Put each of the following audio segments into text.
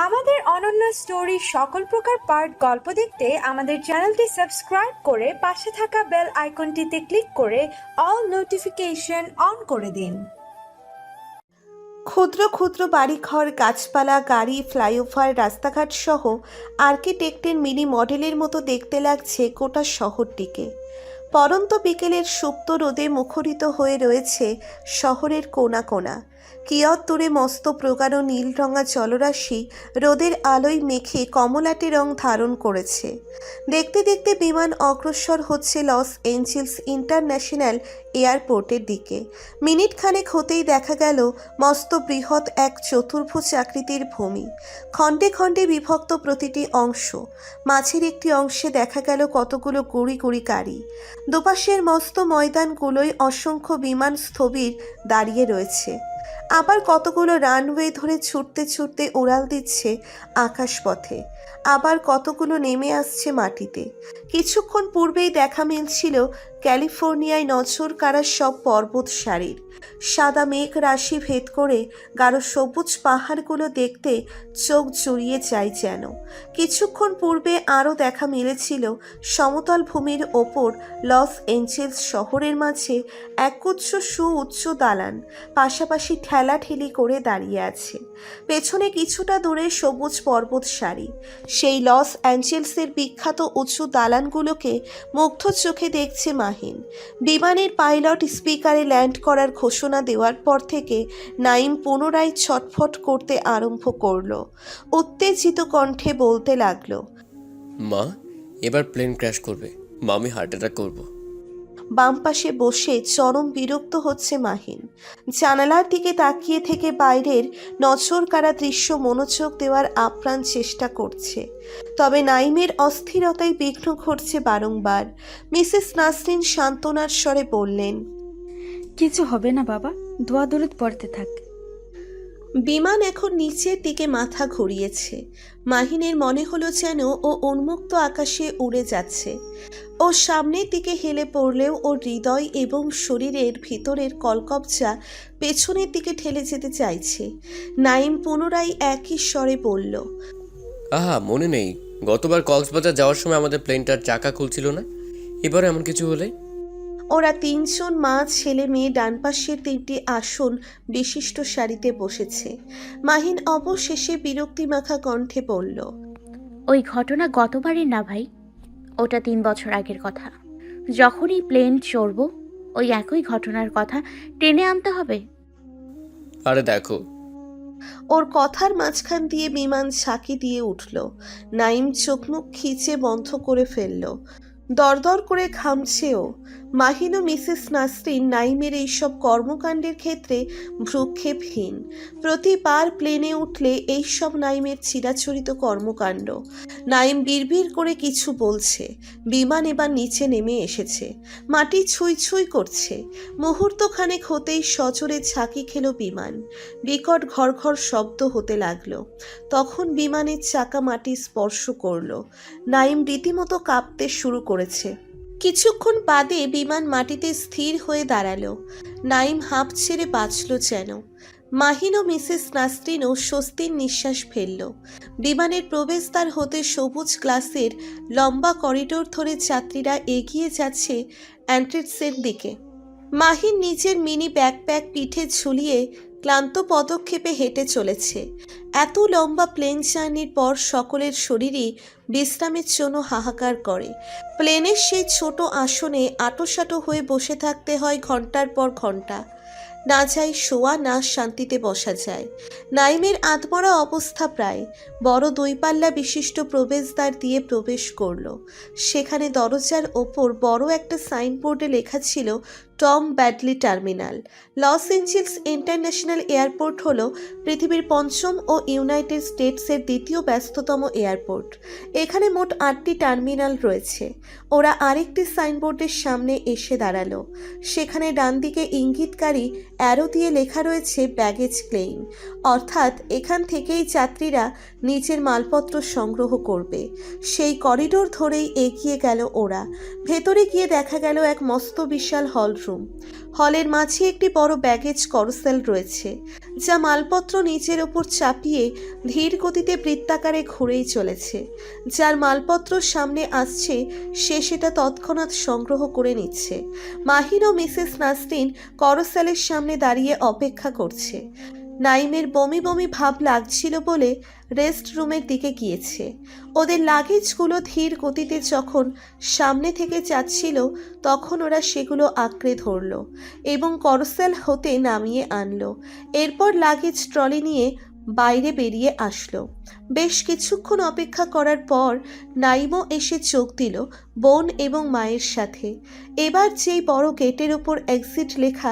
আমাদের অনন্য স্টোরি সকল প্রকার পার্ট গল্প দেখতে আমাদের চ্যানেলটি সাবস্ক্রাইব করে পাশে থাকা বেল আইকনটিতে ক্লিক করে অল নোটিফিকেশন অন করে দিন। ক্ষুদ্র ক্ষুদ্র বাড়িঘর, গাছপালা, গাড়ি, ফ্লাইওভার, রাস্তাঘাট সহ আর্কিটেক্টের মিনি মডেলের মতো দেখতে লাগছে গোটা শহরটিকে। পরন্ত বিকেলের সুপ্ত রোদে মুখরিত হয়ে রয়েছে শহরের কোণা কোণা। কিয়ৎ মস্ত প্রগাঢ় নীল রঙা জলরাশি রোদের আলোয় মেখে কমলাটে রং ধারণ করেছে। দেখতে দেখতে বিমান অগ্রসর হচ্ছে লস এঞ্জেলস ইন্টারন্যাশনাল এয়ারপোর্টের দিকে। মিনিট খানেক হতেই দেখা গেল মস্ত বৃহৎ এক চতুর্ভুজ আকৃতির ভূমি, খণ্ডে খণ্ডে বিভক্ত প্রতিটি অংশ। মাঝের একটি অংশে দেখা গেল কতগুলো গুড়ি গুড়ি গাড়ি। দুপাশের মস্ত ময়দানগুলোয় অসংখ্য বিমান স্থবির দাঁড়িয়ে রয়েছে। আবার কতগুলো রানওয়ে ধরে ছুটতে ছুটতে উড়াল দিচ্ছে আকাশপথে, আবার কতগুলো নেমে আসছে মাটিতে। কিছুক্ষণ পূর্বেই দেখা মিলছিল ক্যালিফোর্নিয়ায় নজর কাড়া সব পর্বত সারির। সাদা মেঘ রাশি ভেদ করে গাঢ় সবুজ পাহাড়গুলো দেখতে চোখ জুড়িয়ে যায় যেন। কিছুক্ষণ পূর্বে আরও দেখা মিলেছিল সমতল ভূমির ওপর লস এঞ্জেলস শহরের মাঝে একগুচ্ছ সুউচ্চ দালান পাশাপাশি ঠেলাঠেলি করে দাঁড়িয়ে আছে। পেছনে কিছুটা দূরে সবুজ পর্বত সারি। সেই লস অ্যাঞ্জেলসের বিখ্যাত উঁচু দালানগুলোকে মুগ্ধ চোখে দেখছে মাহিন। বিমানের পাইলট স্পিকারে ল্যান্ড করার ঘোষণা দেওয়ার পর থেকে নাইম পুনরায় ছটফট করতে আরম্ভ করলো। উত্তেজিত কণ্ঠে বলতে লাগলো, মা, এবার প্লেন ক্র্যাশ করবে, আমি হার্ট অ্যাটাক করবো। বাম পাশে বসে চরম বিরক্ত হচ্ছে মাহিন। জানালার দিকে তাকিয়ে থেকে বাইরের নজর কাড়া দৃশ্য মনোযোগ দেওয়ার আপ্রাণ চেষ্টা করছে। তবে নাইমের অস্থিরতায় বিঘ্ন ঘটছে বারংবার। মিসেস নাসরিন সান্ত্বনার স্বরে বললেন, কিছু হবে না বাবা, দোয়া দরুদ পড়তে থাক। বিমান এখন নিচের দিকে মাথা ঘুরিয়েছে। মাহিনের মনে হলো যেন ও উন্মুক্ত আকাশে উড়ে যাচ্ছে। ও সামনের দিকে হেলে পড়লেও ওর হৃদয় এবং শরীরের ভিতরের কলকবজা পেছনের দিকে ঠেলে যেতে চাইছে। নাইম পুনরায় একই স্বরে বলল, আহা, মনে নেই গতবার কক্সবাজার যাওয়ার সময় আমাদের প্লেনটার চাকা খুলছিল না? এবার এমন কিছু হলে? ওরা তিনজন মা ছেলে মেয়ে ডান পাশের তিনটি আসন বিশিষ্ট সারিতে বসেছে। মাহিন অবশেষে বিরক্তিমাখা কণ্ঠে বলল, ওই ঘটনা গতবারের না ভাই, ওটা 3 বছর আগের কথা। যখনই প্লেন চড়ব ওই একই ঘটনার কথা টেনে আনতে হবে? আরে দেখো, ওর কথার মাঝখান দিয়ে বিমান ঝাঁকি দিয়ে উঠল। নাইম চোখ মুখ খিচে বন্ধ করে ফেলল। দরদর করে ঘামছেও। মাহিন ও মিসেস নাসরিন নাইমের এইসব কর্মকাণ্ডের ক্ষেত্রে ভ্রুক্ষেপহীন। প্রতিবার প্লেনে উঠলে এইসব নাইমের চিরাচরিত কর্মকাণ্ড। নাইম বিড়বিড় করে কিছু বলছে। বিমান এবার নিচে নেমে এসেছে। মাটি ছুঁই ছুঁই করছে। মুহূর্তখানেক হতেই সজোরে ঝাঁকি খেল বিমান। বিকট ঘড়ঘড় শব্দ হতে লাগলো। তখন বিমানের চাকা মাটি স্পর্শ করলো। নাইম রীতিমতো কাঁপতে শুরু করেছে। কিছুক্ষণ বাদে বিমান মাটিতে স্থির হয়ে দাঁড়ালো। নাইম হাঁপ ছেড়ে বাঁচল যেন। মাহিন ও মিসেস নাসরিনও স্বস্তির নিঃশ্বাস ফেলল। বিমানের প্রবেশদ্বার হতে সবুজ গ্লাসের লম্বা করিডোর ধরে যাত্রীরা এগিয়ে যাচ্ছে এন্ট্রেন্সের দিকে। মাহিন নিজের মিনি ব্যাকপ্যাক পিঠে ঝুলিয়ে ক্লান্ত পদক্ষেপে হেঁটে চলেছে। এত লম্বা প্লেন জার্নির পর সকলের শরীরই বিশ্রামের জন্য হাহাকার করে। প্লেনের সেই ছোট আসনে আঁটোসাঁটো হয়ে বসে থাকতে হয় ঘন্টার পর ঘন্টা। না যায় শোয়া, না শান্তিতে বসা যায়। নাইমের আধমরা অবস্থা প্রায়। বড় 2 পাল্লা বিশিষ্ট প্রবেশদ্বার দিয়ে প্রবেশ করল। সেখানে দরজার ওপর বড় একটা সাইনবোর্ডে লেখা ছিল Tom Bradley terminal. Los Angeles international airport হলো পৃথিবীর 5ম ও ইউনাইটেড স্টেটসের 2য় ব্যস্ততম এয়ারপোর্ট। এখানে মোট 8টি টার্মিনাল রয়েছে। ওরা আরেকটি সাইনবোর্ডের সামনে এসে দাঁড়ালো। সেখানে ডান দিকে ইঙ্গিতকারী অ্যারো দিয়ে লেখা রয়েছে ব্যাগেজ ক্লেইম, অর্থাৎ এখান থেকেই যাত্রীরা নিজের মালপত্র সংগ্রহ করবে। সেই করিডোর ধরেই এগিয়ে গেল ওরা। ভেতরে গিয়ে দেখা গেল এক মস্ত বিশাল হল রুম। বেডরুম। হলের মাঝে একটি বড় ব্যাগেজ করসেল রয়েছে, যা মালপত্র নিচের ওপর চাপিয়ে ধীর গতিতে বৃত্তাকারে ঘুরেই চলেছে। যার মালপত্র সামনে আসছে সে সেটা তৎক্ষণাৎ সংগ্রহ করে নিচ্ছে। মাহিন ও মিসেস নাসরিন করসেলের সামনে দাঁড়িয়ে অপেক্ষা করছে। নাইমের বমি বমি ভাব লাগছিল বলে রেস্ট রুমের দিকে গিয়েছে। ওদের লাগেজগুলো ধীর গতিতে যখন সামনে থেকে যাচ্ছিল তখন ওরা সেগুলো আঁকড়ে ধরল এবং করসেল হতে নামিয়ে আনলো। এরপর লাগেজ ট্রলি নিয়ে বাইরে বেরিয়ে আসলো। বেশ কিছুক্ষণ অপেক্ষা করার পর নাইমও এসে চোখ দিল বোন এবং মায়ের সাথে। এবার যেই বড় গেটের ওপর এক্সিট লেখা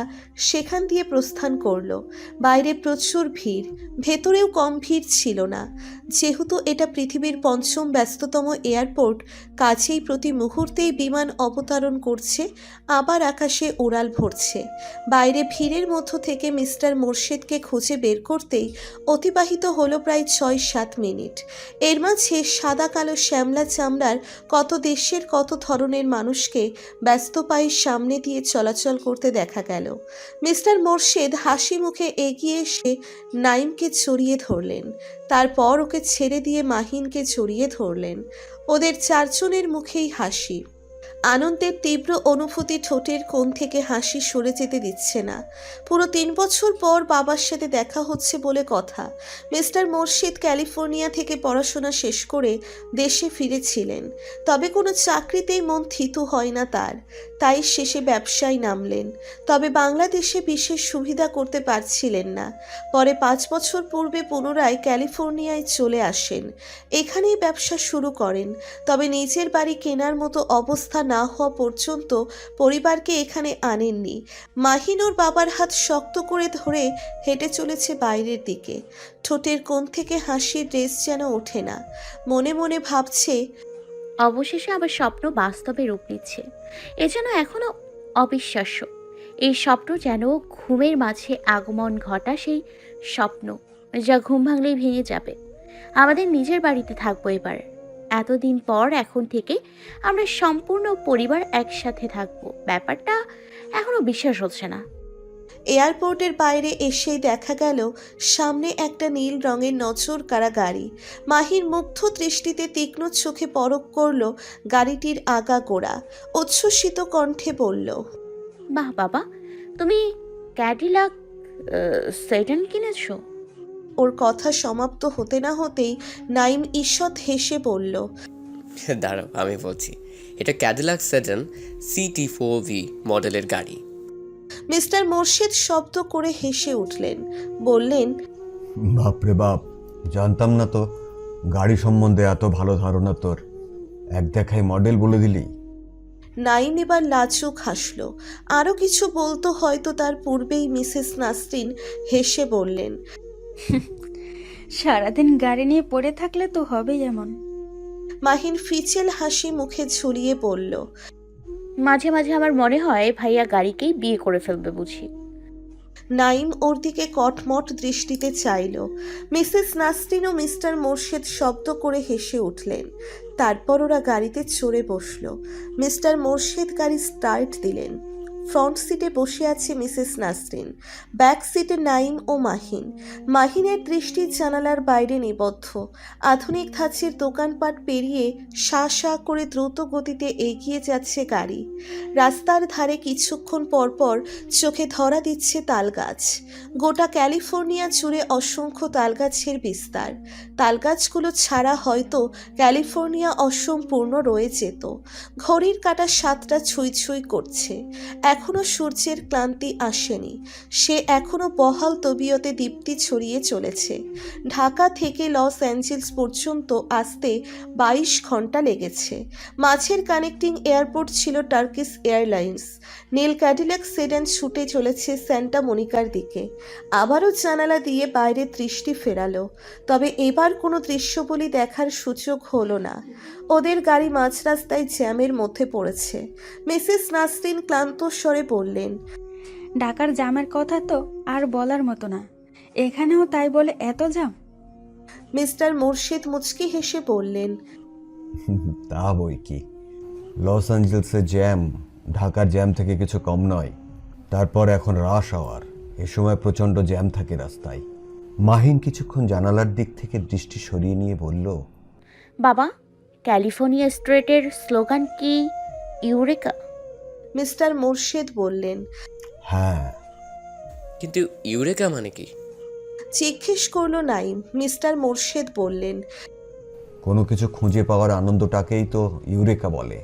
সেখান দিয়ে প্রস্থান করলো। বাইরে প্রচুর ভিড়, ভেতরেও কম ভিড় ছিল না। যেহেতু এটা পৃথিবীর পঞ্চম ব্যস্ততম এয়ারপোর্ট, কাছেই প্রতি মুহূর্তেই বিমান অবতরণ করছে, আবার আকাশে উড়াল ভরছে। বাইরে ভিড়ের মধ্য থেকে মিস্টার মোর্শেদকে খুঁজে বের করতেই অতিবাহিত হলো প্রায় 6-7 মিনিট। এর মাঝে সাদা কালো শ্যামলা চামড়ার কত দেশের কত ধরনের মানুষকে ব্যস্ত পায়ে সামনে দিয়ে চলাচল করতে দেখা গেল। মিস্টার মোর্শেদ হাসি মুখে এগিয়ে এসে নাইমকে জড়িয়ে ধরলেন, তারপর ওকে ছেড়ে দিয়ে মাহিনকে জড়িয়ে ধরলেন। ওদের চারজনের মুখেই হাসি। আনন্দের তীব্র অনুভূতি ঠোঁটের কোণ থেকে হাসি সরে যেতে দিচ্ছে না। পুরো 3 বছর পর বাবার সাথে দেখা হচ্ছে বলে কথা। মিস্টার মোর্শেদ ক্যালিফোর্নিয়া থেকে পড়াশোনা শেষ করে দেশে ফিরেছিলেন, তবে কোনো চাকরিতেই মন থিতু হয় না তার, তাই শেষে ব্যবসায় নামলেন। তবে বাংলাদেশে বিশেষ সুবিধা করতে পারছিলেন না। পরে 5 বছর পূর্বে পুনরায় ক্যালিফোর্নিয়ায় চলে আসেন, এখানেই ব্যবসা শুরু করেন। তবে নিজের বাড়ি কেনার মতো অবস্থা না হওয়া পর্যন্ত পরিবারকে এখানে আনেননি। মাহিন ওর বাবার হাত শক্ত করে ধরে হেঁটে চলেছে বাইরের দিকে। ঠোঁটের কোণ থেকে হাসির রেশ যেন ওঠে না। মনে মনে ভাবছে, অবশেষে আবার স্বপ্ন বাস্তবে রূপ নিচ্ছে। এ যেন এখনো অবিশ্বাস্য। এই স্বপ্ন যেন ঘুমের মাঝে আগমন ঘটা সেই স্বপ্ন, যা ঘুম ভাঙলেই ভেঙে যাবে। আমাদের নিজের বাড়িতে থাকবো এবার। এতদিন পর এখন থেকে আমরা সম্পূর্ণ পরিবার একসাথে থাকবো। ব্যাপারটা এখনো বিশ্বাস হচ্ছে না। এয়ারপোর্টের বাইরে এসেই দেখা গেল সামনে একটা নীল রঙের নজর কাড়া গাড়ি। মাহির মুগ্ধ দৃষ্টিতে তীক্ষ্ণ চোখে পরখ করল গাড়িটির আগা গোড়া। উচ্ছ্বসিত কণ্ঠে বলল, বাহ বাবা, তুমি ক্যাডিলাক সেডান কিনেছো? ওর কথা সমাপ্ত হতে না হতেই নাইম ঈষৎ হেসে বলল, দাঁড়াও আমি বলছি, এটা ক্যাডিলাক সেডান CT4V মডেলের গাড়ি। মিস্টার মোর্শেদ শব্দ করে হেসে উঠলেন, বললেন, বাপরে বাপ, জানতাম না তো গাড়ি সম্বন্ধে এত ভালো ধারণা তোর। এক দেখায় মডেল বলে দিলি। নাইম এবার লাজুক হাসল। আরও কিছু বলতো হয়তো তার পূর্বেই মিসেস নাসরিন হেসে বললেন, সারাদিন গাড়ি নিয়ে পড়ে থাকলে তো হবেই এমন। মাহিন ফিচেল হাসি মুখে ঝুলিয়ে বলল, মাঝে মাঝে আমার মনে হয় ভাইয়া গাড়িকেই বিয়ে করে ফেলবে বুঝি। নাইম ওর দিকে কটমট দৃষ্টিতে চাইল। মিসেস নাসরিন ও মিস্টার মোর্শেদ শব্দ করে হেসে উঠলেন। তারপর ওরা গাড়িতে চড়ে বসল। মিস্টার মোর্শেদ গাড়ি স্টার্ট দিলেন। ফ্রন্ট সিটে বসে আছে মিসেস নাসরিন, ব্যাক সিটে নাইম ও মাহিন। মাহিনের দৃষ্টি জানালার বাইরে নিবদ্ধ। আধুনিক ধাঁচের দোকানপাট পেরিয়ে শা শা করে দ্রুত গতিতে এগিয়ে যাচ্ছে গাড়ি। রাস্তার ধারে কিছুক্ষণ পরপর চোখে ধরা দিচ্ছে তালগাছ। গোটা ক্যালিফোর্নিয়া জুড়ে অসংখ্য তালগাছের বিস্তার। তালগাছগুলো ছাড়া হয়তো ক্যালিফোর্নিয়া অসম্পূর্ণ রয়ে যেত। ঘড়ির কাঁটা 7টা ছুঁই ছুঁই করছে। এখনো সূর্যের ক্লান্তি আসেনি, সে এখনো বহাল তবিয়তে দীপ্তি ছড়িয়ে চলেছে। ঢাকা থেকে লস অ্যাঞ্জেলস পর্যন্ত আসতে 22 ঘন্টা লেগেছে। মাঝের কানেক্টিং এয়ারপোর্ট ছিল টার্কিশ এয়ারলাইন্স। নীল ক্যাডিলাক সেডান ছুটে চলেছে স্যান্টা মনিকার দিকে। আবারও জানালা দিয়ে বাইরে দৃষ্টি ফেরালো, তবে এবার কোনো দৃশ্যবলি দেখার সুযোগ হলো না। ওদের গাড়ি মাঝ রাস্তায় জ্যামের মধ্যে পড়েছে। মিসেস নাসরিন ক্লান্ত স্বরে বললেন, ঢাকার জ্যামের কথা তো আর বলার মতো না, এখানেও তাই বলে এত জ্যাম। মিস্টার মোর্শেদ মুচকি হেসে বললেন, তা বই কি, লস অ্যাঞ্জেলসের জ্যাম ঢাকার জ্যাম থেকে কিছু কম নয়। তারপর এখন রাশ আওয়ার, এ সময় প্রচণ্ড জ্যাম থাকে রাস্তায়। মাহিন কিছুক্ষণ জানালার দিক থেকে দৃষ্টি সরিয়ে নিয়ে বলল, বাবা, ক্যালিফোর্নিয়া স্ট্রিটের স্লোগান কি ইউরেকা? মিস্টার মোর্শেদ বললেন। হ্যাঁ। কিন্তু ইউরেকা মানে কি? জিজ্ঞেস করলো নাইম। মিস্টার মোর্শেদ বললেন, কোনো কিছু খুঁজে পাওয়ার আনন্দটাকেই তো ইউরেকা বলে,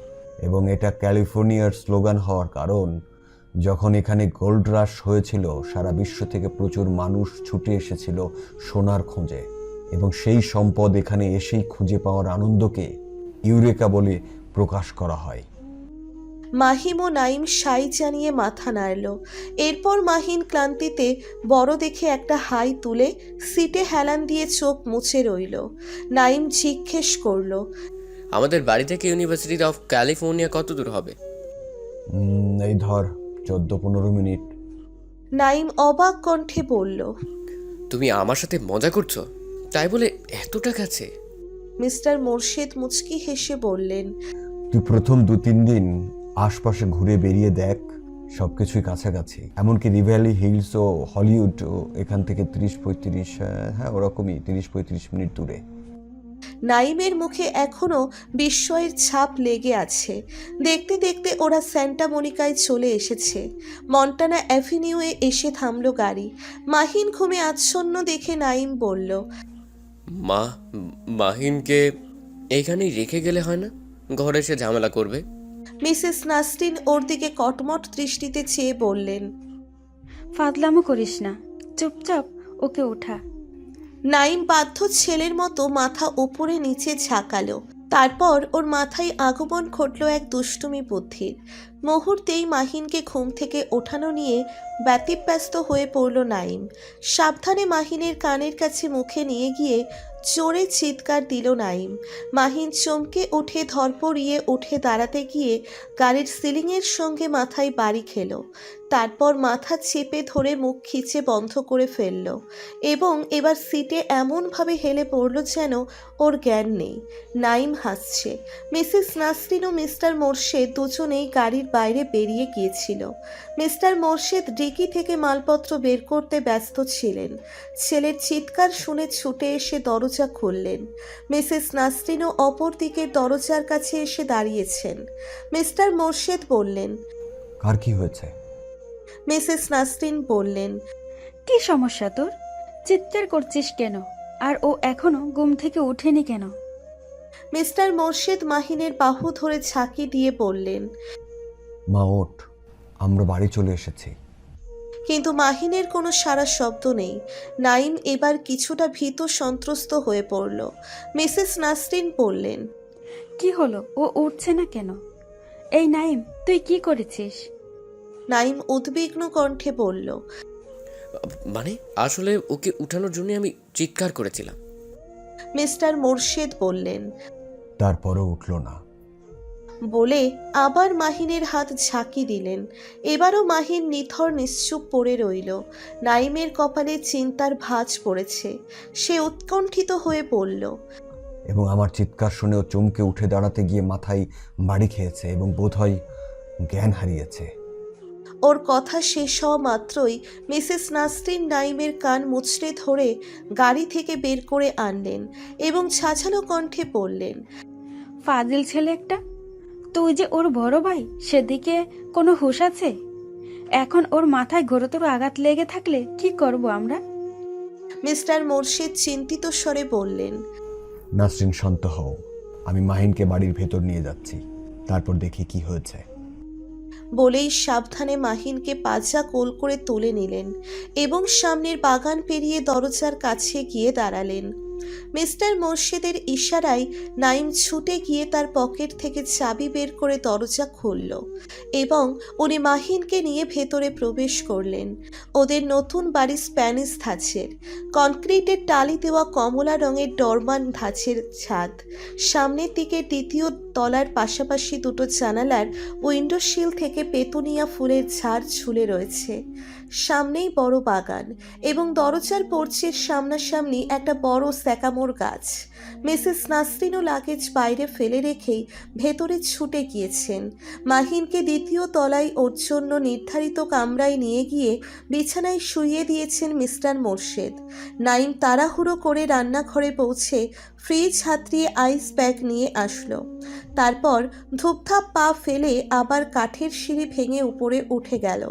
এবং এটা ক্যালিফোর্নিয়ার স্লোগান হওয়ার কারণ, যখন এখানে গোল্ড রাশ হয়েছিল সারা বিশ্ব থেকে প্রচুর মানুষ ছুটে এসেছিল সোনার খোঁজে, এবং সেই সম্পদ এখানে এসেই খুঁজে পাওয়ার আনন্দকে ইউরেকা বলে প্রকাশ করা হয়। মাহিম ও নাইম সাই জানিয়ে মাথা নাড়ল। এরপর মাহিন ক্লান্তিতে বড় দেখে একটা হাই তুলে সিটে হেলান দিয়ে চোখ মুছে রইল। নাইম জিজ্ঞেস করলো, আমাদের বাড়ি থেকে ইউনিভার্সিটি অফ ক্যালিফোর্নিয়া কত দূর হবে? এই ধর 14-15 মিনিট। নাইম অবাক কণ্ঠে বলল। তুমি আমার সাথে মজা করছো? তাই বলে এতটা কাছে? মিস্টার মোর্শেদ মুচকি হেসে বললেন, তুই প্রথম 2-3 দিন আশপাশে ঘুরে বেরিয়ে দেখ, সবকিছুই কাছাকাছি। এমনকি রিভ্যালি হিলস ও হলিউড এখান থেকে 30-35, হ্যাঁ ওরকমই 30-35 মিনিট দূরে। নাইমের মুখে এখনো বিস্ময়ের ছাপ লেগে আছে। দেখতে দেখতে ওরা স্যান্টা মনিকায় চলে এসেছে। মন্টানা অ্যাভিনিউয়ে এসে থামলো গাড়ি। মাহিন ঘুমে আচ্ছন্ন দেখে নাইম বলল, মাহিনকে এইখানেই রেখে গেলে হয় না? ঘরে এসে ঝামেলা করবে। মিসেস নাসরিন ওর দিকে কটমট দৃষ্টিতে চেয়ে বললেন। ফাজলামো করিস না, চুপচাপ ওকে উঠা। নাইম বাধ্য ছেলের মতো মাথা উপরে নিচে ঝাঁকালো। তারপর ওর মাথায় আগমন ঘটল এক দুষ্টুমি বুদ্ধির। মুহূর্তেই মাহিনকে ঘুম থেকে ওঠানো নিয়ে ব্যতিব্যস্ত হয়ে পড়ল নাইম। সাবধানে মাহিনের কানের কাছে মুখে নিয়ে গিয়ে জোরে চিৎকার দিল নাইম। মাহিন চমকে উঠে ধরপড়িয়ে উঠে দাঁড়াতে গিয়ে গাড়ির সিলিংয়ের সঙ্গে মাথায় বাড়ি খেল। তারপর মাথা চেপে ধরে মুখ খিচে বন্ধ করে ফেলল এবং এবার সিটে এমনভাবে হেলে পড়ল যেন ওর জ্ঞান নেই। নাইম হাসছে। মিসেস নাসরিন ও মিস্টার মোর্শেদ দুজনেই গাড়ির বাইরে বেরিয়ে গিয়েছিল। মিস্টার মোর্শেদ ডিকি থেকে মালপত্র বের করতে ব্যস্ত ছিলেন। ছেলের চিৎকার শুনে ছুটে এসে দরজা খুললেন। মিসেস নাসরিনও অপর দিকের দরজার কাছে এসে দাঁড়িয়েছেন। মিস্টার মোর্শেদ বললেন, কার কি হয়েছে? মিসেস নাসরিন বললেন, কি সমস্যা তোর? চিৎকার করছিস কেন? আর ও এখনো ঘুম থেকে ওঠেনি কেন? মিস্টার মোর্শেদ মাহিনের বাহু ধরে ঝাঁকি দিয়ে বললেন। মা ওঠ, আমরা বাড়ি চলে এসেছি। কিন্তু মাহিনের কোনো সারা শব্দ নেই। নাইম এবার কিছুটা ভীত সন্ত্রস্ত হয়ে পড়ল। মিসেস নাসরিন বললেন, কি হলো? ও উঠছে না কেন? এই নাইম, তুই কি করেছিস? নাইম উদ্বিগ্ন কণ্ঠে বলল, মানে আসলে ওকে উঠানোর জন্য আমি চিৎকার করেছিলাম। মিস্টার মোর্শেদ বললেন। তারপরও উঠল না। বলে আবার মাহিনের হাত ঝাঁকি দিলেন। এবারও মাহিন নিথর নিশ্চুপ পড়ে রইল। নাইমের কপালে চিন্তার ভাঁজ পড়েছে। সে উৎকণ্ঠিত হয়ে পড়ল। এবং আমার চিৎকার শুনেও চমকে উঠে দাঁড়াতে গিয়ে মাথায় বাড়ি খেয়েছে এবং বোধহয় জ্ঞান হারিয়েছে। ওর কথা শেষ হওয়া মাত্রই মিসেস নাসরিন নাইমের কান মুচড়ে ধরে গাড়ি থেকে বের করে আনলেন এবং ছাঝালো কণ্ঠে বললেন, ফাজিল ছেলে একটা। তুই যে ওর বড় ভাই, সেদিকে কোনো হুঁশ আছে? এখন ওর মাথায় গুরুতর আঘাত লেগে থাকলে কি করব আমরা? মিস্টার মোর্শেদ চিন্তিত স্বরে বললেন, নাসরিন শান্ত হও, আমি মাহিনকে বাড়ির ভেতর নিয়ে যাচ্ছি, তারপর দেখি কি হয়েছে। বলেই সাবধানে মাহিনকে পাজা কোল করে তুলে নিলেন এবং সামনের বাগান পেরিয়ে দরজার কাছে গিয়ে দাঁড়ালেন। মিস্টার মোর্শেদের ইশারায় নাইম ছুটে গিয়ে তার পকেট থেকে চাবি বের করে দরজা খুলল এবং উনি মাহিনকে নিয়ে ভেতরে প্রবেশ করলেন। ওদের নতুন বাড়ি স্প্যানিশ ধাঁচের, কনক্রিটের টালি দেওয়া কমলা রঙের ডরমান ধাঁচের ছাদ, সামনের দিকে দ্বিতীয় তলার পাশাপাশি দুটো জানালার উইন্ডোশিল থেকে পেতুনিয়া ফুলের ঝাড় ঝুলে রয়েছে। সামনেই বড় বাগান এবং দরজার পোর্চের সামনাসামনি একটা বড় স্যাকামোর গাছ। মিসেস নাসরিনও লাগেজ বাইরে ফেলে রেখেই ভেতরে ছুটে গিয়েছেন। মাহিনকে দ্বিতীয় তলায় ওর জন্য নির্ধারিত কামরায় নিয়ে গিয়ে বিছানায় শুইয়ে দিয়েছেন মিস্টার মোর্শেদ। নাইম তাড়াহুড়ো করে রান্নাঘরে পৌঁছে ফ্রিজ হাতড়িয়ে আইস ব্যাগ নিয়ে আসলো। তারপর ধূপধাপ পা ফেলে আবার কাঠের সিঁড়ি ভেঙে উপরে উঠে গেল।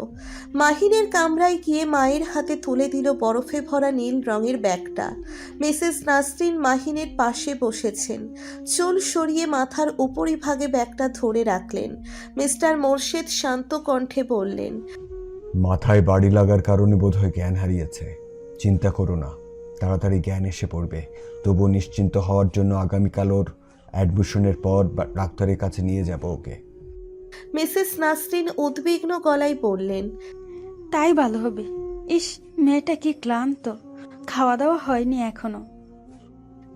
মাহিনের কামরায় গিয়ে মায়ের হাতে তুলে দিল বরফে ভরা নীল রঙের ব্যাগটা। মিসেস নাসরিন মাহিনের পাশে বসেছেন, চুল সরিয়ে মাথার উপরিভাগে ব্যাগটা ধরে রাখলেন। মিস্টার মোর্শেদ শান্ত কণ্ঠে বললেন, মাথায় বাড়ি লাগার কারণে বোধহয় জ্ঞান হারিয়েছে। চিন্তা করো না, তাড়াতাড়ি জ্ঞান এসে পড়বে। তবু নিশ্চিন্ত হওয়ার জন্য আগামীকাল ওর অ্যাডমিশনের পর ডাক্তারের কাছে নিয়ে যাব ওকে। মিসেস নাসরিন উদ্বিগ্ন গলায় বললেন, তাই ভালো হবে। ইস, মেয়েটা কি ক্লান্ত, খাওয়া দাওয়া হয়নি এখনো।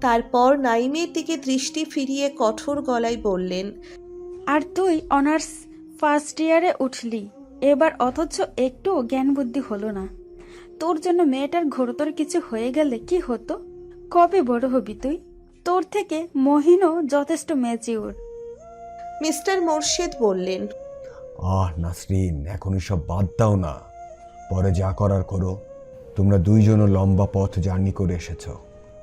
তারপর নাইমের দিকে দৃষ্টি ফিরিয়ে কঠোর গলায় বললেন, আর তুই অনার্স ফার্স্ট ইয়ারে উঠলি এবার, অথচ একটু জ্ঞান বুদ্ধি হলো না। তোর জন্য মেয়েটার ঘোরতর কিছু হয়ে গেলে কি হতো? কবে বড় হবি তুই? তোর থেকে মহিনও যথেষ্ট ম্যাচিওর। মিস্টার মোর্শেদ বললেন, নাসরিন, এখনই সব বাদ দাও না, পরে যা করার করো। তোমরা দুইজনও লম্বা পথ জার্নি করে এসেছো,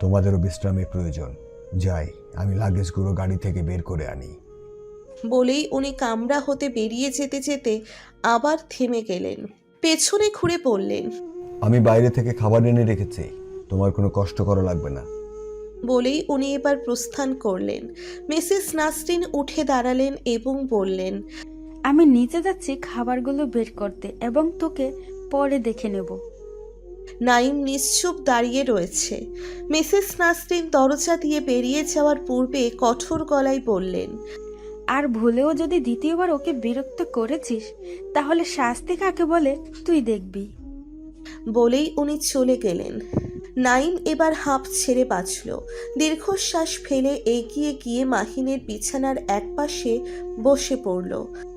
তোমাদেরও বিশ্রামের প্রয়োজন। যাই, আমি লাগেজগুলো গাড়ি থেকে বের করে আনি। বলেই উনি কামরা হতে বেরিয়ে যেতে যেতে আবার থেমে গেলেন। পেছনে ঘুরে বললেন, আমি বাইরে থেকে খাবার এনে রেখেছি, তোমার কোনো কষ্ট করা লাগবে না। বলেই উনি এবার প্রস্থান করলেন। মিসেস নাসরিন উঠে দাঁড়ালেন এবং বললেন, আমি নিচে যাচ্ছি খাবারগুলো বের করতে এবং তোকে পরে দেখে নেব। নাইম নিশ্চুপ দাঁড়িয়ে রয়েছে। মিসেস নাসরিন দরজা দিয়ে বেরিয়ে যাওয়ার পূর্বে কঠোর গলায় বললেন, আর ভুলেও যদি দ্বিতীয়বার ওকে বিরক্ত করেছিস তাহলে শাস্তি কাকে বলে তুই দেখবি। বলেই উনি চলে গেলেন। নাইম এবার হাঁপ ছেড়ে বাঁচল। দীর্ঘশ্বাস ফেলে এগিয়ে গিয়ে মাহিনের বিছানার একপাশে বসে পড়ল।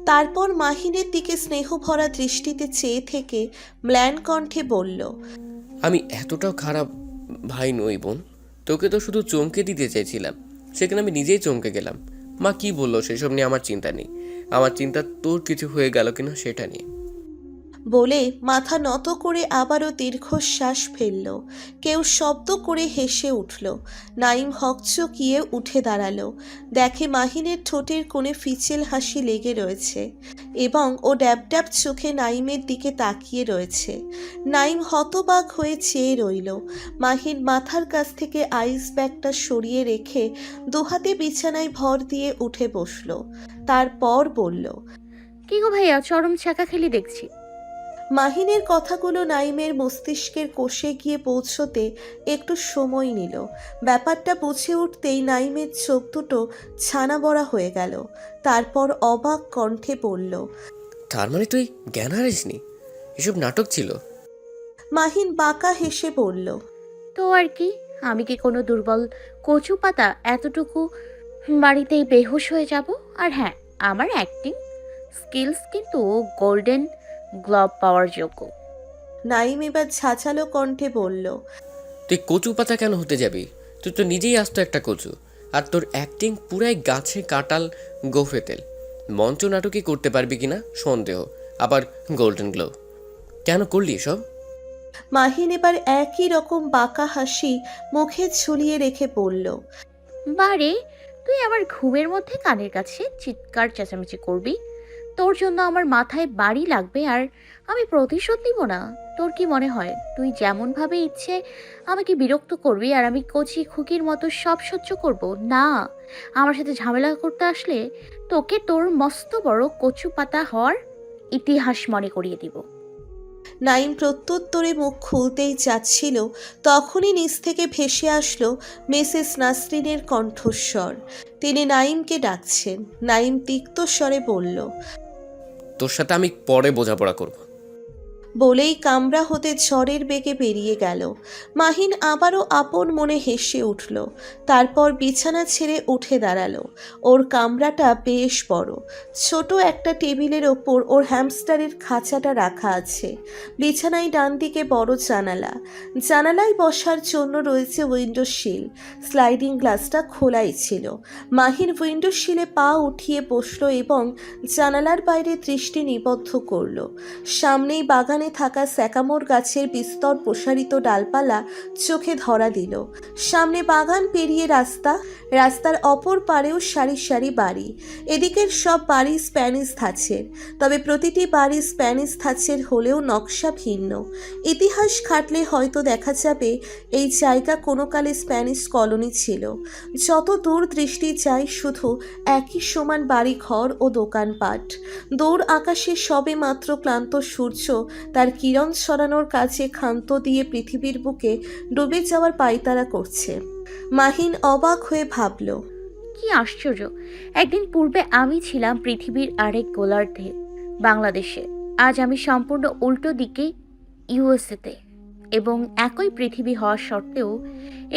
তারপর মাহিনের দিকে স্নেহভরা দৃষ্টিতে চেয়ে থেকে ম্লান কণ্ঠে বলল, আমি এতটাও খারাপ ভাই নই বোন, তোকে তো শুধু চমকে দিতে চাইছিলাম, সেখানে আমি নিজেই চমকে গেলাম। মা কি বললো সেসব নিয়ে আমার চিন্তা নেই, আমার চিন্তা তোর কিছু হয়ে গেল কিনা সেটা নিয়ে। বলে মাথা নত করে আবারও দীর্ঘশ্বাস ফেলল। কেউ শব্দ করে হেসে উঠল। নাইম হকচকিয়ে উঠে দাঁড়ালো। দেখে মাহিনের ঠোঁটের কোণে ফিচেল হাসি লেগে রয়েছে এবং ও ড্যাব ড্যাব চোখে নাইমের দিকে তাকিয়ে রয়েছে। নাইম হতবাক হয়ে চেয়ে রইল। মাহিন মাথার কাছ থেকে আইস ব্যাগটা সরিয়ে রেখে দুহাতে বিছানায় ভর দিয়ে উঠে বসল। তারপর বলল, কি গো ভাইয়া, চরম ছাকা খেলি দেখছি। মাহিনের কথাগুলো নাইমের মস্তিষ্কের কোষে গিয়ে পৌঁছতে একটু সময় নিল। ব্যাপারটা বুঝে উঠতেই নাইমের চোখ দুটো ছানা বড়া হয়ে গেল। তারপর অবাক কণ্ঠে বলল, তার মানে তুই জ্ঞান হারিসনি? এসব নাটক ছিল? মাহিন বাঁকা হেসে বলল, তো আর কি, আমি কি কোনো দুর্বল কচু পাতা এতটুকু বাড়িতেই বেহুশ হয়ে যাব? আর হ্যাঁ, আমার অ্যাক্টিং স্কিলস কিন্তু গোল্ডেন গ্লোব পাওয়ার যোগ্য। নাইম এবার ঝাঁঝালো কণ্ঠে বলল, তুই কচু পাতা কেন হতে যাবি? তুই তো নিজেই আস্ত একটা কচু, আর তোর অ্যাক্টিং পুরাই গাছে কাঁটাল গোফে তেল। মঞ্চ নাটকই করতে পারবি কিনা সন্দেহ, আবার গোল্ডেন গ্লো কেন করলি সব? মাহিন এবার একই রকম বাঁকা হাসি মুখে ঝুলিয়ে রেখে বলল, বারে, তুই আমার ঘুমের মধ্যে কানের কাছে চিৎকার চেঁচামেচি করবি, তোর জন্য আমার মাথায় বাড়ি লাগবে আর আমি প্রতিশোধ নিব না? তোর কি মনে হয় তুই যেমনভাবে ইচ্ছে আমাকে বিরক্ত করবি আর আমি কচি খুকির মতো সব সহ্য করব? না, আমার সাথে ঝামেলা করতে আসলে তোকে তোর মস্ত বড় কচু পাতা হওয়ার ইতিহাস মনে করিয়ে দিব। নাইম প্রত্যুত্তরে মুখ খুলতেই যাচ্ছিল, তখনই নিচ থেকে ভেসে আসলো মিসেস নাসরিনের কণ্ঠস্বর। তিনি নাইমকে ডাকছেন। নাইম তিক্ত স্বরে বলল, তোর সাথে আমি পরে বোঝাপড়া করব। বলেই কামরা হতে ঝড়ের বেগে বেরিয়ে গেল। মাহিন আবারও আপন মনে হেসে উঠল। তারপর বিছানা ছেড়ে উঠে দাঁড়ালো। ওর কামরাটা বেশ বড়। ছোট একটা টেবিলের ওপর ওর হ্যামস্টারের খাঁচাটা রাখা আছে। বিছানায় ডান দিকে বড় জানালা। জানালায় বসার জন্য রয়েছে উইন্ডো শিল। স্লাইডিং গ্লাসটা খোলাই ছিল। মাহিন উইন্ডো শিলে পা উঠিয়ে বসলো এবং জানালার বাইরে দৃষ্টি নিবদ্ধ করলো। সামনেই বাগানে থাকা স্যাকামোর গাছের বিস্তর প্রসারিত ডালপালা চোখে ধরা দিল। সামনে বাগান পেরিয়ে রাস্তা, রাস্তার অপর পারেও সারি সারি বাড়ি। এদিকের সব বাড়ি স্প্যানিশ ধাঁচের, তবে প্রতিটি বাড়ি স্প্যানিশ ধাঁচের হলেও নকশা ভিন্ন। ইতিহাস ঘাটলে হয়তো দেখা যাবে এই জায়গা কোনো কালে স্প্যানিশ কলোনি ছিল। যত দূর দৃষ্টি যায় শুধু একই সমান বাড়ি ঘর ও দোকানপাট। দূর আকাশে সবে মাত্র ক্লান্ত সূর্য তার কিরণ ছড়ানোর কাছে ক্ষান্ত দিয়ে পৃথিবীর বুকে ডুবে যাওয়ার পায়তারা করছে। মাহিন অবাক হয়ে ভাবল, কি আশ্চর্য, একদিন পূর্বে আমি ছিলাম পৃথিবীর আরেক গোলার্ধে বাংলাদেশে, আজ আমি সম্পূর্ণ উল্টো দিকে ইউএসএতে, এবং একই পৃথিবী হওয়া সত্ত্বেও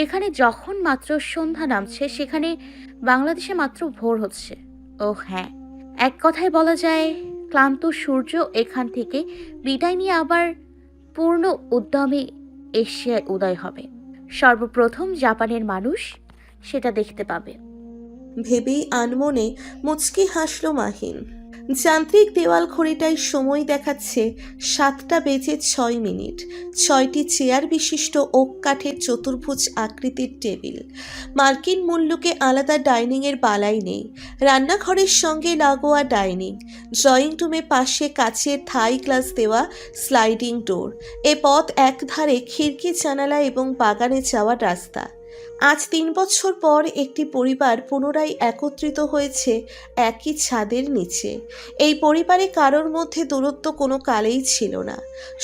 এখানে যখন মাত্র সন্ধ্যা নামছে সেখানে বাংলাদেশে মাত্র ভোর হচ্ছে। ও হ্যাঁ, এক কথায় বলা যায় ক্লান্ত সূর্য এখান থেকে বিদায় নিয়ে আবার পূর্ণ উদ্যমে এশিয়ায় উদয় হবে। সর্বপ্রথম জাপানের মানুষ সেটা দেখতে পাবে। ভেবেই আনমনে মুচকি হাসল মাহিন। যান্ত্রিক দেওয়াল ঘড়িটায় সময় দেখাচ্ছে 7:06। 6টি চেয়ার বিশিষ্ট ওক কাঠের চতুর্ভুজ আকৃতির টেবিল। মার্কিন মুল্লুকে আলাদা ডাইনিংয়ের বালাই নেই। রান্নাঘরের সঙ্গে লাগোয়া ডাইনিং। ড্রয়িং রুমে পাশে কাচের থাই গ্লাস দেওয়া স্লাইডিং ডোর। এ পথ একধারে খিড়কি জানালা এবং বাগানে যাওয়ার রাস্তা। আজ 3 বছর পর একটি পরিবার পুনরায় একত্রিত হয়েছে একই ছাদের নিচে। এই পরিবারে কারোর মধ্যে দূরত্ব কোনো কালেই ছিল না,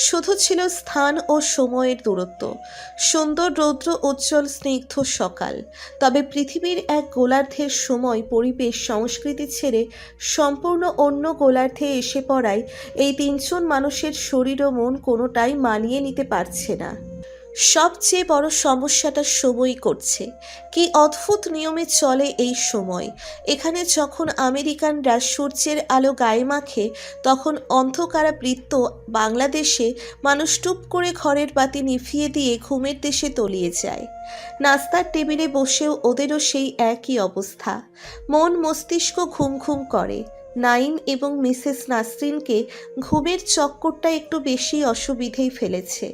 শুধু ছিল স্থান ও সময়ের দূরত্ব। সুন্দর রৌদ্র উজ্জ্বল স্নিগ্ধ সকাল। তবে পৃথিবীর এক গোলার্ধের সময়, পরিবেশ, সংস্কৃতি ছেড়ে সম্পূর্ণ অন্য গোলার্ধে এসে পড়ায় এই 3 জন মানুষের শরীর ও মন কোনোটাই মানিয়ে নিতে পারছে না। সবচেয়ে বড় সমস্যাটা সময়ই করছে। কি অদ্ভুত নিয়মে চলে এই সময়। এখানে যখন আমেরিকানরা সূর্যের আলো গায়ে মাখে, তখন অন্ধকারাবৃত্ত বাংলাদেশে মানুষ টুপ করে ঘরের বাতি নিভিয়ে দিয়ে ঘুমের দেশে তলিয়ে যায়। নাস্তার টেবিলে বসেও ওদেরও সেই একই অবস্থা। মন মস্তিষ্ক ঘুম ঘুম করে। নাইম এবং মিসেস নাসরিনকে ঘুমের চক্করটা একটু বেশি অসুবিধেই ফেলেছে।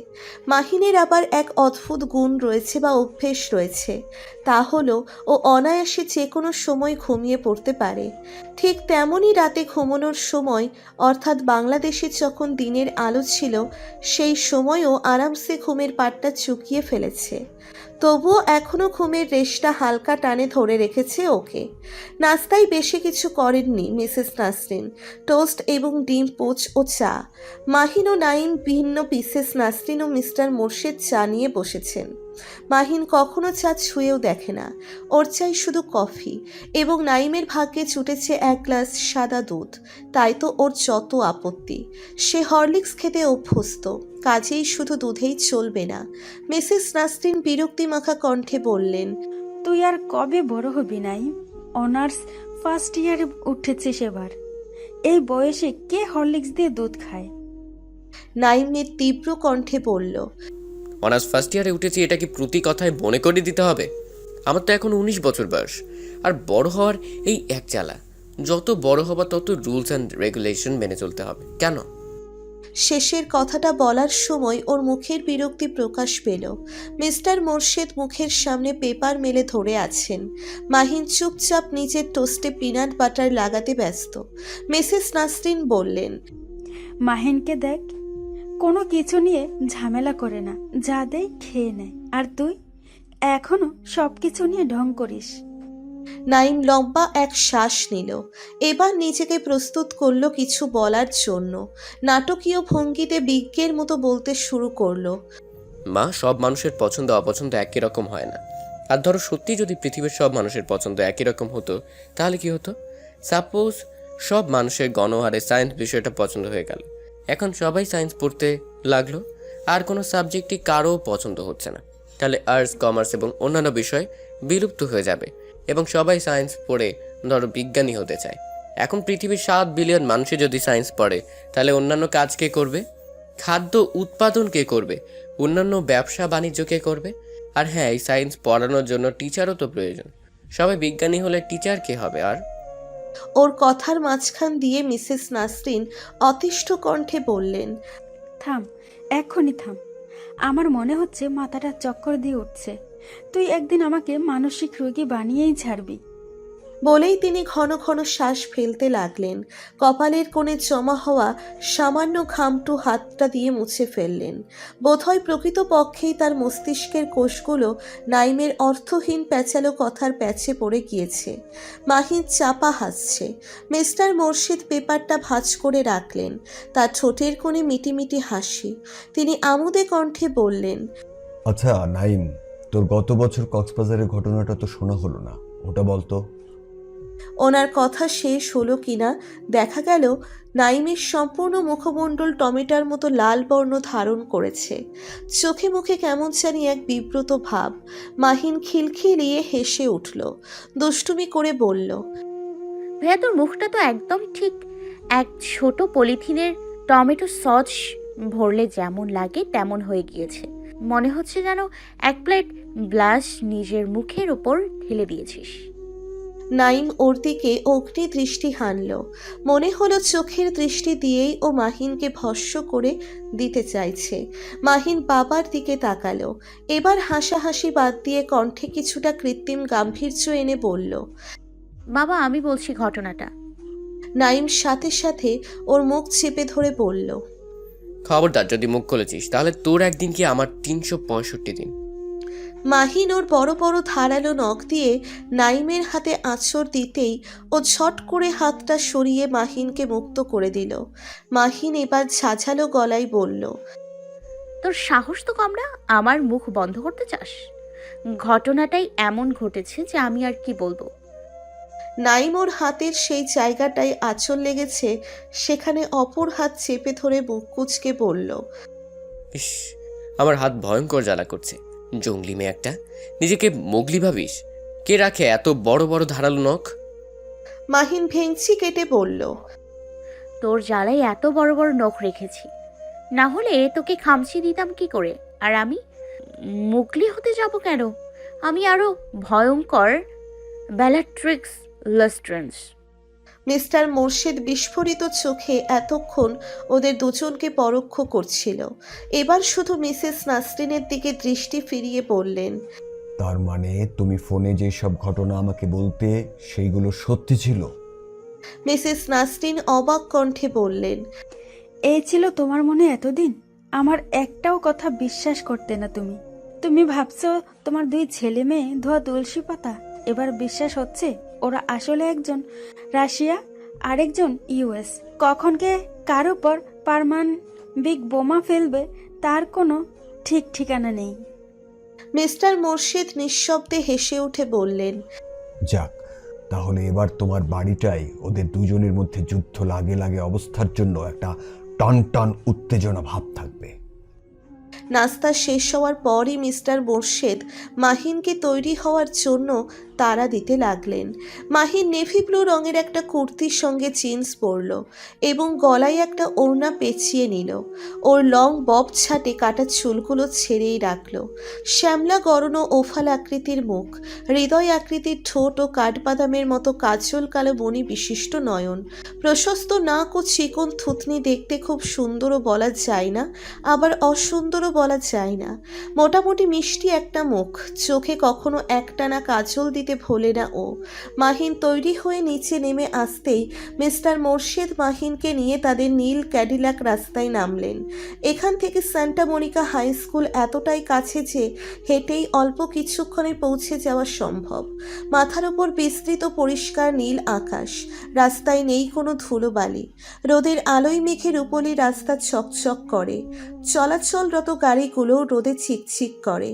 মাহিনের আবার এক অদ্ভুত গুণ রয়েছে বা অভ্যেস রয়েছে, তা হলো ও অনায়াসে যে কোনো সময় ঘুমিয়ে পড়তে পারে। ঠিক তেমনই রাতে ঘুমানোর সময়, অর্থাৎ বাংলাদেশে যখন দিনের আলো ছিল, সেই সময়ও আরামসে ঘুমের পাটটা চুকিয়ে ফেলেছে। তবুও এখনও ঘুমের রেশটা হালকা টানে ধরে রেখেছে ওকে। নাস্তায় বেশি কিছু করেননি মিসেস নাসরিন। টোস্ট এবং ডিম পোচ ও চা। মাহিন ও নাইম ভিন্ন, মিসেস নাসরিন ও মিস্টার মোর্শেদ চা নিয়ে বসেছেন। মাহিন কখনো চা ছুঁয়েও দেখে না, ওর চাই শুধু কফি। এবং নাইমের ভাগ্যে ছুটেছে 1 গ্লাস সাদা দুধ, তাই তো ওর যত আপত্তি। সে হরলিক্স খেতে অভ্যস্ত, কাজেই শুধু দুধেই চলবে না। মিসেস নাসরিন বিরক্তিমাখা কণ্ঠে বললেন, তুই আর কবে বড় হবি নাই? অনার্স ফার্স্ট ইয়ারে উঠেছিস এবার। এই বয়সে কে হরলিক্স দিয়ে দুধ খায়? নাইমের তীব্র কণ্ঠে বলল, অনার্স ফার্স্ট ইয়ারে উঠেছি, এটা কি প্রতি কথায় মনে করে দিতে হবে? আমার তো এখন 19 বছর বয়স, আর বড় হওয়ার এই এক জ্বালা। যত বড় হবা তত রুলস অ্যান্ড রেগুলেশন মেনে চলতে হবে। কেন? শেষের কথাটা বলার সময় ওর মুখের বিরক্তি প্রকাশ পেল। মিস্টার মোর্শেদ মুখের সামনে পেপার মেলে ধরে আছেন। মাহিন চুপচাপ নিজের টোস্টে পিনাট বাটার লাগাতে ব্যস্ত। মিসেস নাসরিন বললেন, মাহিনকে দেখ, কোনো কিছু নিয়ে ঝামেলা করে না, যা দেয় খেয়ে নেয়। আর তুই এখনো সব কিছু নিয়ে ঢং করিস। নাইম লম্বা এক শ্বাস নিল। এবার নিজেকে প্রস্তুত করলো কিছু বলার জন্য। নাটকীয় ভঙ্গিতে বিজ্ঞের মতো বলতে শুরু করলো, মা, সব মানুষের পছন্দ অপছন্দ একই রকম হয় না। আর ধরো সত্যি যদি পৃথিবীর সব মানুষের পছন্দ একই রকম হতো, তাহলে কি হতো? সাপোজ সব মানুষের গণহারে সায়েন্স বিষয়টা পছন্দ হয়ে গেল, এখন সবাই সায়েন্স পড়তে লাগলো, আর কোনো সাবজেক্টই কারও পছন্দ হচ্ছে না। তাহলে আর্টস, কমার্স এবং অন্যান্য বিষয় বিলুপ্ত হয়ে যাবে এবং সবাই সায়েন্স পড়ে ধরো বিজ্ঞানী হতে চায়। এখন পৃথিবীর 7 বিলিয়ন মানুষে যদি সায়েন্স পড়ে, তাহলে অন্যান্য কাজ কে করবে? খাদ্য উৎপাদন কে করবে? অন্যান্য ব্যবসা বাণিজ্য কে করবে? আর হ্যাঁ, এই সায়েন্স পড়ানোর জন্য টিচারও তো প্রয়োজন। সবাই বিজ্ঞানী হলে টিচার কে হবে? আর ওর কথার মাঝখান দিয়ে মিসেস নাসরিন অতিষ্ঠ কণ্ঠে বললেন, থাম, এক্ষুনি থাম। আমার মনে হচ্ছে মাথাটা চক্কর দিয়ে উঠছে। তুই একদিন আমাকে মানসিক রোগী বানিয়েই ছাড়বি। বলেই তিনি ঘন ঘন শ্বাস ফেলতে লাগলেন। কপালের কোণে জমা হওয়া সামান্য ঘামটু হাতটা দিয়ে মুছে ফেললেন। বোধহয় প্রকৃতপক্ষেই তার মস্তিষ্কের কোষগুলো নাইমের অর্থহীন প্যাঁচালো কথার প্যাচে পড়ে গিয়েছে। মাহিন চাপা হাসছে। মিস্টার মোর্শেদ পেপারটা ভাঁজ করে রাখলেন। তার ঠোঁটের কোণে মিটিমিটি হাসি। তিনি আমোদে কণ্ঠে বললেন, আচ্ছা নাইম, তোর গত বছর কক্সবাজারের ঘটনাটা তো শোনা হলো না, ওটা বলতো। ওনার কথা শেষ হলো কিনা দেখা গেল নাইমের সম্পূর্ণ মুখমণ্ডল টমেটোর মতো লাল বর্ণ ধারণ করেছে। চোখে মুখে কেমন জানি এক বিব্রত ভাব। মাহিন খিলখিলিয়ে হেসে উঠল, দুষ্টুমি করে বলল, ভাইয়া, তোর মুখটা তো একদম ঠিক এক ছোট পলিথিনের টমেটো সস ভরলে যেমন লাগে তেমন হয়ে গিয়েছে। মনে হচ্ছে যেন এক প্লেট ব্লাশ নিজের মুখের উপর ঢেলে দিয়েছিস। নাইম ওর দিকে অগ্নি দৃষ্টি হানল। মনে হলো চোখের দৃষ্টি দিয়েই ও মাহিনকে ভস্ম করে দিতে চাইছে। মাহিন বাবার দিকে তাকালো। এবার হাসাহাসি বাদ দিয়ে কণ্ঠে কিছুটা কৃত্রিম গাম্ভীর্য এনে বলল, বাবা, আমি বলছি ঘটনাটা। নাইম সাথে সাথে ওর মুখ চেপে ধরে বলল, খবরদার, যদি মুখ খুলেছিস তাহলে তোর একদিন কি আমার 365 দিন। মাহিন ওর বড় বড় ধারালো নখ দিয়ে নাইমের হাতে আঁচড় দিতেই ও ঝট করে হাতটা সরিয়ে মাহিনকে মুক্ত করে দিল। মাহিন এবার ঝাঝালো গলায় বলল, তোর সাহস তো কম না, আমার মুখ বন্ধ করতে চাস? ঘটনাটাই এমন ঘটেছে যে আমি আর কি বলবো। নাইম ওর হাতের সেই জায়গাটায় আঁচড় লেগেছে, সেখানে অপর হাত চেপে ধরে বুক কুঁচকে বলল, ইস, আমার হাত ভয়ঙ্কর জ্বালা করছে। জঙ্গলি মেয়ে একটা, নিজেকে মোগলি ভাবিস? কে রাখে এত বড় বড় ধারালো নখ? মাহিন ভেংচি কেটে বলল, তোর জ্বালায় এত বড় বড় নখ রেখেছি, না হলে তোকে খামচি দিতাম কি করে? আর আমি মুগলি হতে যাব কেন? আমি আরো ভয়ঙ্কর বেলাট্রিক্স লেস্ট্রেন্স। মিস্টার মোর্শেদ বিস্ফোরিত চোখে এতক্ষণ ওদের দুজনকে পরোক্ষ করছিল। এবার শুধু মিসেস নাসরিনের দিকে দৃষ্টি ফিরিয়ে বললেন, তার মানে তুমি ফোনে যেসব ঘটনা আমাকে বলতে সেইগুলো সত্যি ছিল? মিসেস নাসরিন অবাক কণ্ঠে বললেন, এই ছিল তোমার মনে এতদিন? আমার একটাও কথা বিশ্বাস করতে না তুমি। তুমি ভাবছো তোমার 2 ছেলে মেয়ে ধোয়া তুলসী পাতা। এবার বিশ্বাস হচ্ছে ওরা আসলে একজন রাশিয়া আর একজন ইউএস। কখনকে কার উপর পারমাণবিক বোমা ফেলবে তার কোনো ঠিক ঠিকানা নেই। মিস্টার মোর্শেদ নিঃশব্দে হেসে উঠে বললেন, যাক, তাহলে এবার তোমার বাড়িটাই ওদের দুজনের মধ্যে যুদ্ধ লাগে লাগে অবস্থার জন্য একটা টান টান উত্তেজনা ভাব থাকবে। নাস্তা শেষ হওয়ার পরই মিস্টার মোর্শেদ মাহিনকে তৈরি হওয়ার জন্য তাড়া দিতে লাগলেন। মাহিন নেভি ব্লু রঙের একটা কুর্তির সঙ্গে জিন্স পরল এবং গলায় একটা ওড়না পেঁচিয়ে নিল। ওর লং বব ছাটে কাটা চুলগুলো ছেড়েই রাখল। শ্যামলা গড়ন ওফাল আকৃতির মুখ, হৃদয় আকৃতির ঠোঁট ও কাঠবাদামের মতো কাজল কালো বনি বিশিষ্ট নয়ন, প্রশস্ত নাক ও চিকন থুতনি দেখতে খুব সুন্দরও বলা যায় না, আবার অসুন্দরও বলা যায় না। মোটামুটি মিষ্টি একটা মুখ, চোখে কখনো একটানা কাজল দিতে ভোলে না ও। মাহিন তৈরি হয়ে নিচে নেমে আসতেই মিস্টার মোর্শেদ মাহিনকে নিয়ে তাদের নীল ক্যাডিলাক রাস্তায় নামলেন। এখান থেকে সান্টা মনিকা হাই স্কুল এতটাই কাছে যে হেঁটেই অল্প কিছুক্ষণে পৌঁছে যাওয়া সম্ভব। মাথার উপর বিস্তৃত পরিষ্কার নীল আকাশ, রাস্তায় নেই কোনো ধুলোবালি, রোদের আলোয় মেঘে রূপলি রাস্তা চকচক করে। চলাচলরত গাড়িগুলো রোদে চিকচিক করে।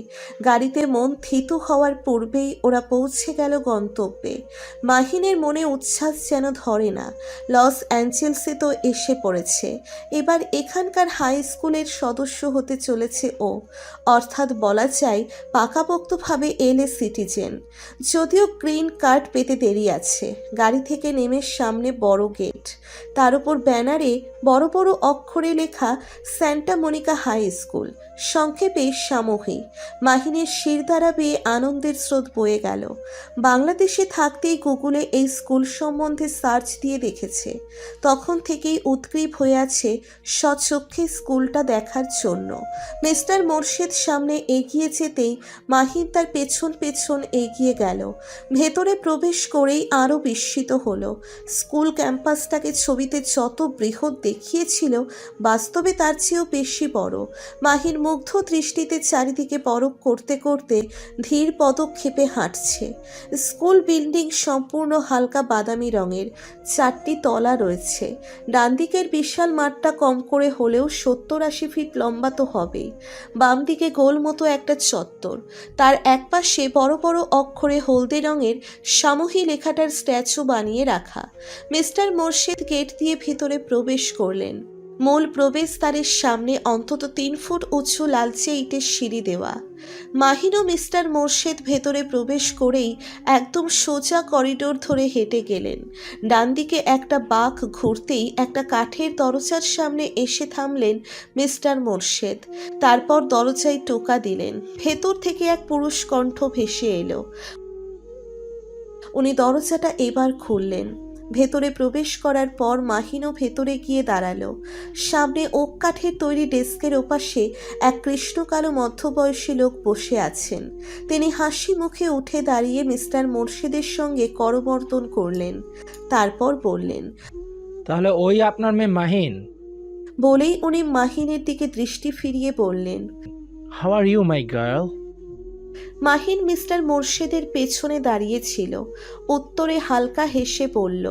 গাড়িতে মন থিতু হওয়ার পূর্বেই ওরা পৌঁছে গেল গন্তব্যে। মাহিনের মনে উচ্ছ্বাস যেন ধরে না। লস অ্যাঞ্জেলসে তো এসে পড়েছে, এবার এখানকার হাই স্কুলের সদস্য হতে চলেছে ও, অর্থাৎ বলা যায় পাকাপোক্তভাবে এলএ সিটিজেন। যদিও গ্রিন কার্ড পেতে দেরি আছে। গাড়ি থেকে নেমে সামনে বড় গেট, তার উপর ব্যানারে বড় বড় অক্ষরে লেখা স্যান্টা মনিকা হাই স্কুল, সংক্ষেপে সামোহি। মাহিনের শিরদাঁড়া বেয়ে আনন্দের স্রোত বয়ে গেল। বাংলাদেশে থাকতেই গুগলে এই স্কুল সম্বন্ধে সার্চ দিয়ে দেখেছে, তখন থেকেই উদ্গ্রীব হয়ে আছে স্বচক্ষে স্কুলটা দেখার জন্য। মিস্টার মোর্শেদ সামনে এগিয়ে যেতেই মাহিন তার পেছন পেছন এগিয়ে গেল। ভেতরে প্রবেশ করেই আরও বিস্মিত হলো। স্কুল ক্যাম্পাসটাকে ছবিতে যত বৃহৎ দেখিয়েছিল, বাস্তবে তার চেয়েও বেশি বড়। মাহির মুগ্ধ দৃষ্টিতে চারিদিকে পরখ করতে করতে ধীর পদক্ষেপে হাঁটছে। স্কুল বিল্ডিং সম্পূর্ণ হালকা বাদামি রঙের, 4টি তলা রয়েছে। ডান দিকের বিশাল মাঠটা কম করে হলেও 70-80 ফিট লম্বা তো হবেই। বাম দিকে গোল মতো একটা চত্বর, তার একপাশে বড় বড় অক্ষরে হলদে রঙের সামোহি লেখাটার স্ট্যাচু বানিয়ে রাখা। মিস্টার মোর্শেদ গেট দিয়ে ভিতরে প্রবেশ করলেন। মূল প্রবেশদ্বারের সামনে অন্তত 3 ফুট উঁচু লালচে ইটের সিঁড়ি দেওয়া। মাহিন ও মিস্টার মোর্শেদ ভেতরে প্রবেশ করেই একদম সোজা করিডোর ধরে হেঁটে গেলেন। ডান দিকে একটা বাঁক ঘুরতেই একটা কাঠের দরজার সামনে এসে থামলেন মিস্টার মোর্শেদ। তারপর দরজায় টোকা দিলেন। ভেতর থেকে এক পুরুষ কণ্ঠ ভেসে এলো। উনি দরজাটা এবার খুললেন। ভেতরে প্রবেশ করার পর মাহিনও ভেতরে গিয়ে দাঁড়ালো। সামনে ওক কাঠের তৈরি ডেস্কের ওপাশে এক কৃষ্ণকালো মধ্যবয়সী লোক বসে আছেন। তিনি হাসি মুখে উঠে দাঁড়িয়ে মিস্টার মোর্শেদের সঙ্গে করমর্দন করলেন। তারপর বললেন, তাহলে ওই আপনার মেয়ে মাহিন? বলেই উনি মাহিনের দিকে দৃষ্টি ফিরিয়ে বললেন, how are you my girl? Mahin mister মোর্শেদের পেছনে দাঁড়িয়েছিল। উত্তরে হালকা হেসে বলল,